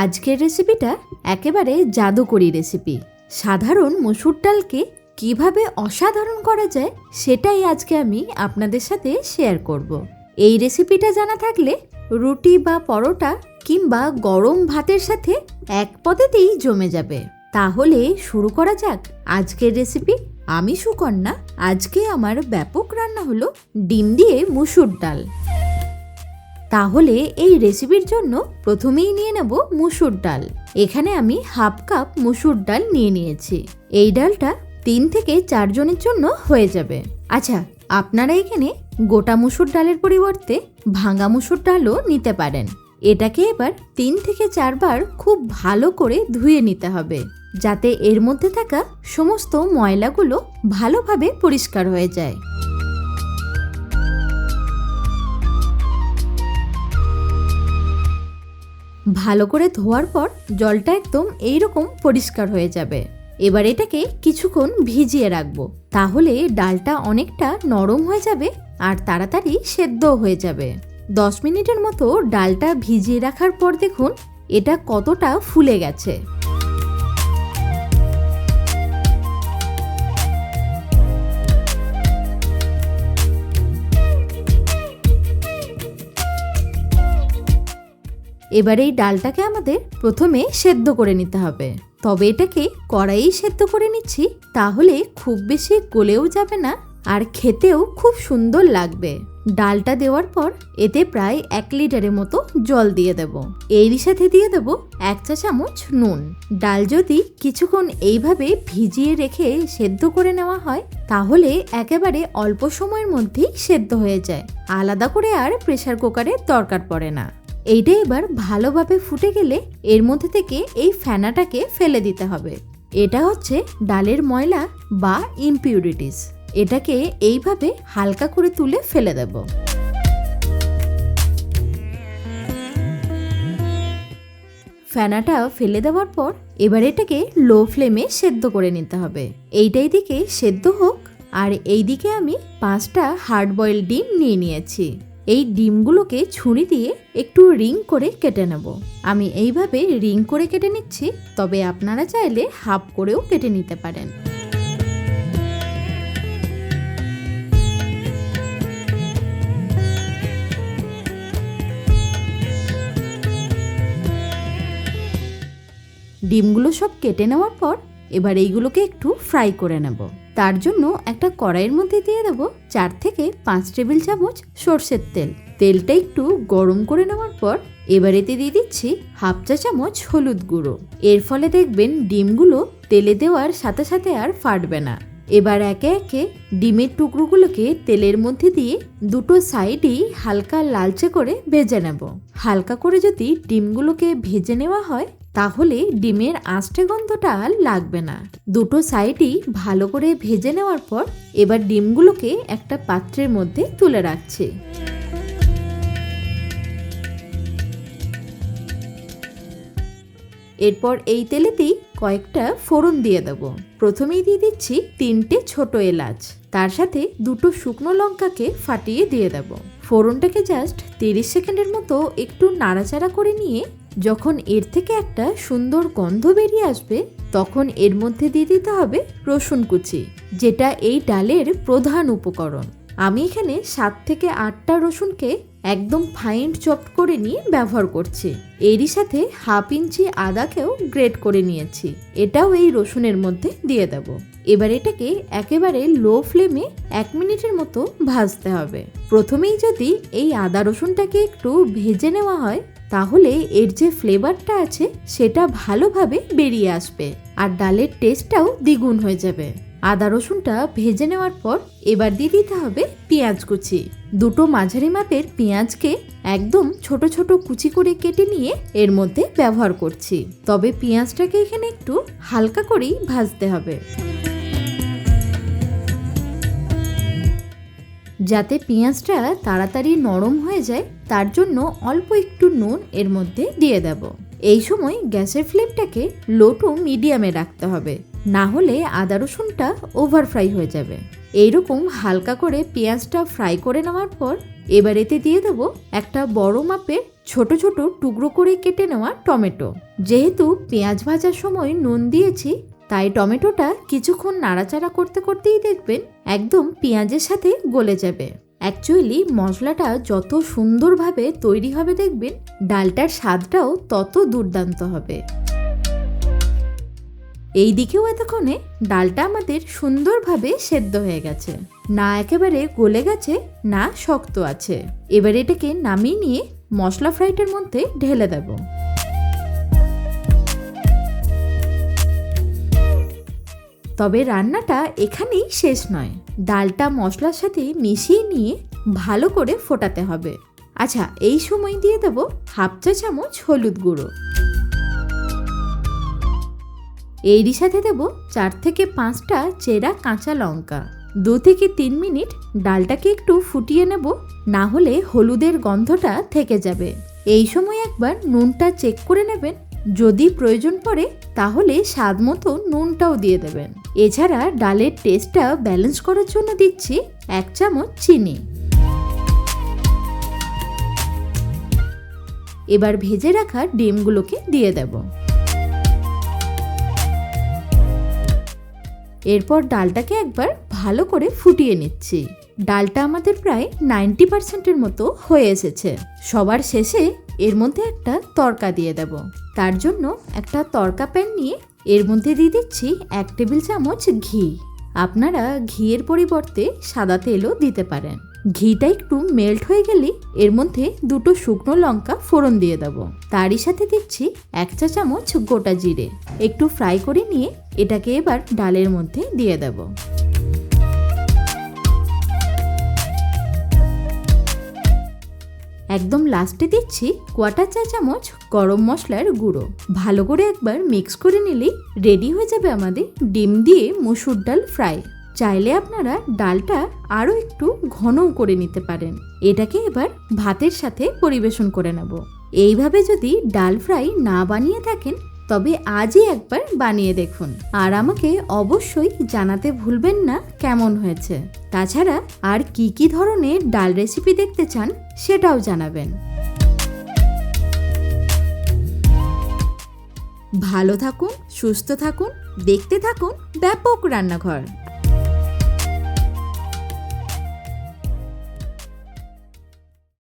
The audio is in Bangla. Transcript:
আজকের রেসিপিটা একেবারে জাদুকরি রেসিপি। সাধারণ মসুর ডালকে কিভাবে অসাধারণ করা যায় সেটাই আজকে আমি আপনাদের সাথে শেয়ার করব। এই রেসিপিটা জানা থাকলে রুটি বা পরোটা কিংবা গরম ভাতের সাথে এক পদেতেই জমে যাবে। তাহলে শুরু করা যাক আজকের রেসিপি। আমি সুকন্যা। আজকে আমার ব্যাপক রান্না হলো ডিম দিয়ে মুসুর ডাল। তাহলে এই রেসিপির জন্য প্রথমেই নিয়ে নেব মুসুর ডাল। এখানে আমি হাফ কাপ মুসুর ডাল নিয়ে নিয়েছি। এই ডালটা 3 থেকে 4 জনের জন্য হয়ে যাবে। আচ্ছা, আপনারা এখানে গোটা মুসুর ডালের পরিবর্তে ভাঙা মুসুর ডালও নিতে পারেন। এটাকে এবার 3 থেকে 4 বার খুব ভালো করে ধুয়ে নিতে হবে, যাতে এর মধ্যে থাকা সমস্ত ময়লাগুলো ভালোভাবে পরিষ্কার হয়ে যায়। ভালো করে ধোয়ার পর জলটা একদম এইরকম পরিষ্কার হয়ে যাবে। এবার এটাকে কিছুক্ষণ ভিজিয়ে রাখবো, তাহলে ডালটা অনেকটা নরম হয়ে যাবে আর তাড়াতাড়ি সেদ্ধও হয়ে যাবে। 10 মিনিটের মতো ডালটা ভিজিয়ে রাখার পর দেখুন এটা কতটা ফুলে গেছে। এবার এই ডালটাকে আমাদের প্রথমে সেদ্ধ করে নিতে হবে। তবে এটাকে কড়াইয়ে সেদ্ধ করে নিচ্ছি, তাহলে খুব বেশি গলেও যাবে না আর খেতেও খুব সুন্দর লাগবে। ডালটা দেওয়ার পর এতে প্রায় 1 লিটারের মতো জল দিয়ে দেব। এরই সাথে দিয়ে দেব 1 চা চামচ নুন। ডাল যদি কিছুক্ষণ এইভাবে ভিজিয়ে রেখে সেদ্ধ করে নেওয়া হয় তাহলে একেবারে অল্প সময়ের মধ্যেই সেদ্ধ হয়ে যায়। আলাদা করে আর প্রেসার কুকারের দরকার পড়ে না। এইটা এবার ভালোভাবে ফুটে গেলে এর মধ্যে থেকে এই ফেনাটাকে ফেলে দিতে হবে। এটা হচ্ছে ডালের ময়লা বা ইমপিউরিটিস। এটাকে এইভাবে হালকা করে তুলে ফেলে দেব। ফেনাটা ফেলে দেওয়ার পর এবার এটাকে লো ফ্লেমে সেদ্ধ করে নিতে হবে। এইটাই দিকে সেদ্ধ হোক আর এইদিকে আমি 5টা হার্ড বয়েল ডিম নিয়ে নিয়েছি। এই ডিমগুলোকে ছুরি দিয়ে একটু রিং করে কেটে নেব। আমি এইভাবে রিং করে কেটে নিচ্ছি, তবে আপনারা চাইলে হাফ করেও কেটে নিতে পারেন। ডিমগুলো সব কেটে নেওয়ার পর এবার এইগুলোকে একটু ফ্রাই করে নেব। তার জন্য একটা কড়াইয়ের মধ্যে দিয়ে দেব 4 থেকে 5 টেবিল চামচ সর্ষের তেল। তেলটা একটু গরম করে নেওয়ার পর এবার এতে দিয়ে দিচ্ছি হাফ চা চামচ হলুদ গুঁড়ো। এর ফলে দেখবেন ডিমগুলো তেলে দেওয়ার সাথে সাথে আর ফাটবে না। এবার একে একে ডিমের টুকরোগুলোকে তেলের মধ্যে দিয়ে দুটো সাইডই হালকা লালচে করে ভেজে নেব। হালকা করে যদি ডিমগুলোকে ভেজে নেওয়া হয় তাহলে ডিমের আঁচটে গন্ধটা আর লাগবে না। দুটো সাইডই ভালো করে ভেজে নেওয়ার পর এবার ডিমগুলোকে একটা পাত্রের মধ্যে তুলে রাখছি। এরপর এই তেলেতেই কয়েকটা ফোড়ন দিয়ে দেব। প্রথমেই দিয়ে দিচ্ছি 3টে ছোট এলাচ, তার সাথে 2টো শুকনো লঙ্কাকে ফাটিয়ে দিয়ে দেব। ফোড়নটাকে জাস্ট 30 সেকেন্ডের মতো একটু নাড়াচাড়া করে নিয়ে যখন এর থেকে একটা সুন্দর গন্ধ বেরিয়ে আসবে তখন এর মধ্যে দিয়ে দিতে হবে রসুন কুচি, যেটা এই ডালের প্রধান উপকরণ। আমি এখানে 7 থেকে 8টা রসুনকে একদম ফাইন চপড করে নিয়ে ব্যবহার করছি। এরই সাথে হাফ ইঞ্চি আদাকেও গ্রেট করে নিয়েছি, এটাও এই রসুনের মধ্যে দিয়ে দেব। এবার এটাকে একেবারে লো ফ্লেমে 1 মিনিটের মতো ভাজতে হবে। প্রথমেই যদি এই আদা রসুনটাকে একটু ভেজে নেওয়া হয় তাহলে এর যে ফ্লেভারটা আছে সেটা ভালোভাবে বেরিয়ে আসবে আর ডালের টেস্টটাও দ্বিগুণ হয়ে যাবে। আদা রসুনটা ভেজে নেওয়ার পর এবার দিয়ে দিতে হবে পেঁয়াজ কুচি। 2টো মাঝারি মাপের পেঁয়াজকে একদম ছোট ছোট কুচি করে কেটে নিয়ে এর মধ্যে ব্যবহার করছি। তবে পেঁয়াজটাকে এখানে একটু হালকা করেই ভাজতে হবে, যাতে পেঁয়াজটা তাড়াতাড়ি নরম হয়ে যায়। তার জন্য অল্প একটু নুন এর মধ্যে দিয়ে দেব। এই সময় গ্যাসের ফ্লেমটাকে লো টু মিডিয়ামে রাখতে হবে, না হলে আদা রসুনটা ওভার ফ্রাই হয়ে যাবে। এইরকম হালকা করে পেঁয়াজটা ফ্রাই করে নেওয়ার পর এবার এতে দিয়ে দেব একটা বড় মাপের ছোট ছোট টুকরো করে কেটে নেওয়া টমেটো। যেহেতু পেঁয়াজ ভাজার সময় নুন দিয়েছি, তাই টমেটোটা কিছুক্ষণ নাড়াচাড়া করতে করতেই দেখবেন একদম পেঁয়াজের সাথে গলে যাবে। অ্যাকচুয়ালি মশলাটা যত সুন্দরভাবে তৈরি হবে দেখবেন ডালটার স্বাদটাও তত দুর্দান্ত হবে। এই দিকেও এতক্ষণে ডালটা আমাদের সুন্দরভাবে সেদ্ধ হয়ে গেছে, না একেবারে গলে গেছে না শক্ত আছে। এবার এটাকে নামিয়ে নিয়ে মশলা ফ্রাইটার মধ্যে ঢেলে দেব। তবে রান্নাটা এখানেই শেষ নয়, ডালটা মশলার সাথে মিশিয়ে নিয়ে ভালো করে ফোটাতে হবে। আচ্ছা, এই সময় দিয়ে দেব হাফ চা চামচ হলুদ গুঁড়ো। এরই সাথে দেব 4 থেকে 5টা চেরা কাঁচা লঙ্কা। 2 থেকে 3 মিনিট ডালটাকে একটু ফুটিয়ে নেব, না হলে হলুদের গন্ধটা থেকে যাবে। এই সময় একবার নুনটা চেক করে নেবেন, যদি প্রয়োজন পড়ে তাহলে স্বাদ মতো নুনটাও দিয়ে দেবেন। এছাড়া ডালের টেস্টটা ব্যালেন্স করার জন্য দিচ্ছি 1 চামচ চিনি। এবার ভেজে রাখা ডিমগুলোকে দিয়ে দেব। এরপর ডালটাকে একবার ভালো করে ফুটিয়ে নিচ্ছি। ডালটা আমাদের প্রায় 90%-এর মতো হয়ে এসেছে। সবার শেষে এর মধ্যে একটা তড়কা দিয়ে দেব। তার জন্য একটা তড়কা প্যান নিয়ে এর মধ্যে দিয়ে দিচ্ছি 1 টেবিল চামচ ঘি। আপনারা ঘিয়ের পরিবর্তে সাদা তেলও দিতে পারেন। ঘিটা একটু মেল্ট হয়ে গেলে এর মধ্যে 2টো শুকনো লঙ্কা ফোড়ন দিয়ে দেব। তারই সাথে দিচ্ছি 1 চা চামচ গোটা জিরে। একটু ফ্রাই করে নিয়ে এটাকে এবার ডালের মধ্যে দিয়ে দেব। একদম লাস্টে দিচ্ছি 1/4 চা চামচ গরম মশলার গুঁড়ো। ভালো করে একবার মিক্স করে নিলেই রেডি হয়ে যাবে আমাদের ডিম দিয়ে মসুর ডাল ফ্রাই। চাইলে আপনারা ডালটা আরও একটু ঘনও করে নিতে পারেন। এটাকে এবার ভাতের সাথে পরিবেশন করে নেব। এইভাবে যদি ডাল ফ্রাই না বানিয়ে থাকেন তবে আজই একবার বানিয়ে দেখুন, আর আমাকে অবশ্যই জানাতে ভুলবেন না কেমন হয়েছে। তাছাড়া আর কি কি ধরনের ডাল রেসিপি দেখতে চান সেটাও জানাবেন। ভালো থাকুন, সুস্থ থাকুন, দেখতে থাকুন ব্যাপক রান্নাঘর।